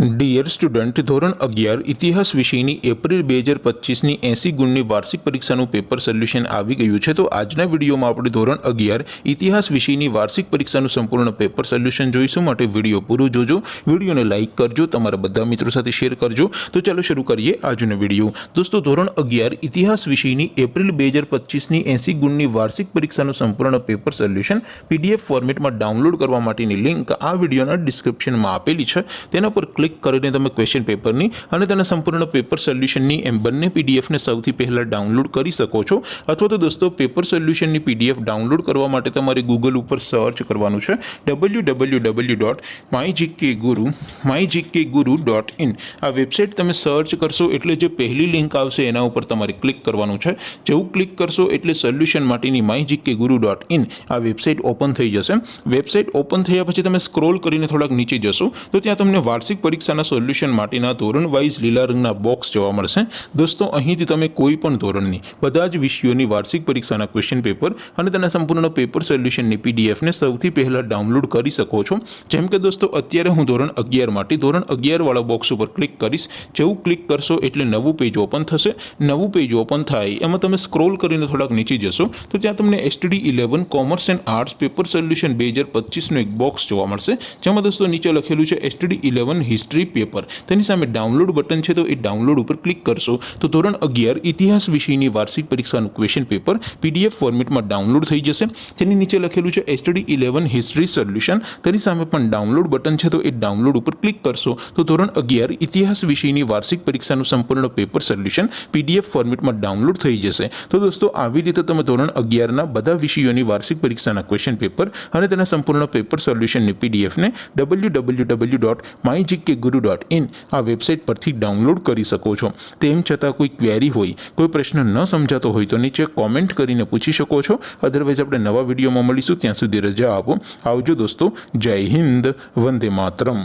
Dear student, ધોરણ 11 ઇતિહાસ વિષયની એપ્રિલ 2025ની 80 ગુણની વાર્ષિક પરીક્ષાનું પેપર સોલ્યુશન આવી ગયું છે। તો આજના વિડીયોમાં આપણે ધોરણ 11 ઇતિહાસ વિષયની વાર્ષિક પરીક્ષાનું સંપૂર્ણ પેપર સોલ્યુશન જોઈશું। માટે વિડીયો પૂરો જોજો, વિડીયોને લાઇક કરજો, તમારા બધા મિત્રો સાથે શેર કરજો। તો ચાલો શરૂ કરીએ આજનો વિડીયો। દોસ્તો, ધોરણ 11 ઇતિહાસ વિષયની એપ્રિલ 2025ની 80 ગુણની વાર્ષિક પરીક્ષાનું સંપૂર્ણ પેપર સોલ્યુશન પીડીએફ ફોર્મેટમાં ડાઉનલોડ કરવા માટેની લિંક આ વિડીયોના ડિસ્ક્રિપ્શનમાં આપેલી છે। તેના પર ક્લિક કરીને તમે ક્વેશ્ચન પેપરની અને તેના સંપૂર્ણ પેપર સોલ્યુશનની એમ બંને પીડીએફને સૌથી પહેલાં ડાઉનલોડ કરી શકો છો। અથવા તો દોસ્તો, પેપર સોલ્યુશનની પીડીએફ ડાઉનલોડ કરવા માટે તમારે ગૂગલ ઉપર સર્ચ કરવાનું છે www.mygkguru.in। આ વેબસાઇટ તમે સર્ચ કરશો એટલે જે પહેલી લિંક આવશે એના ઉપર તમારે ક્લિક કરવાનું છે। જેવું ક્લિક કરશો એટલે સોલ્યુશન માટેની mygkguru.in આ વેબસાઇટ ઓપન થઈ જશે। વેબસાઇટ ઓપન થયા પછી તમે સ્ક્રોલ કરીને થોડાક નીચે જશો તો ત્યાં તમને વાર્ષિક પરીક્ષાના સોલ્યુશન માટેના ધોરણ વાઇઝ લીલા રંગના બોક્સ જોવા મળશે। દોસ્તો, અહીંથી તમે કોઈ પણ ધોરણની બધા જ વિષયોની વાર્ષિક પરીક્ષાના ક્વેશ્ચન પેપર અને તેના સંપૂર્ણ પેપર સોલ્યુશનની પીડીએફને સૌથી પહેલાં ડાઉનલોડ કરી શકો છો। જેમ કે દોસ્તો, અત્યારે હું ધોરણ 11 માટે ધોરણ 11 વાળા બોક્સ ઉપર ક્લિક કરીશ। જેવું ક્લિક કરશો એટલે નવું પેજ ઓપન થશે। નવું પેજ ઓપન થાય એમાં તમે સ્ક્રોલ કરીને થોડાક નીચે જશો તો ત્યાં તમને STD 11 commerce and arts paper solution 2025નું એક બોક્સ જોવા મળશે। જેમાં દોસ્તો નીચે લખેલું છે STD 11 હિસ્ટ્રી પેપર। તેની સામે ડાઉનલોડ બટન છે, તો એ ડાઉનલોડ ઉપર ક્લિક કરશો તો ધોરણ 11 ઇતિહાસ વિષયની વાર્ષિક પરીક્ષાનું ક્વેશ્ચન પેપર પીડીએફ ફોર્મેટમાં ડાઉનલોડ થઈ જશે। તેની નીચે લખેલું છે STD 11 હિસ્ટ્રી સોલ્યુશન। તેની સામે પણ ડાઉનલોડ બટન છે, તો એ ડાઉનલોડ ઉપર ક્લિક કરશો તો ધોરણ 11 ઇતિહાસ વિષયની વાર્ષિક પરીક્ષાનું સંપૂર્ણ પેપર સોલ્યુશન પીડીએફ ફોર્મેટમાં ડાઉનલોડ થઈ જશે। તો દોસ્તો, આવી રીતે તમે ધોરણ 11ના બધા વિષયોની વાર્ષિક પરીક્ષાના ક્વેશ્ચન પેપર અને તેના સંપૂર્ણ પેપર સોલ્યુશનની પીડીએફને www.mygkguru.in આ વેબસાઇટ પરથી ડાઉનલોડ કરી શકો છો। તેમ છતાં કોઈ ક્વેરી હોય, કોઈ પ્રશ્ન ન સમજાતો હોય તો નીચે કોમેન્ટ કરીને પૂછી શકો છો। અધરવાઇઝ આપણે નવા વિડીયોમાં મળીશું, ત્યાં સુધી રજા આપો। આવજો દોસ્તો, જય હિન્દ, વંદે માતરમ।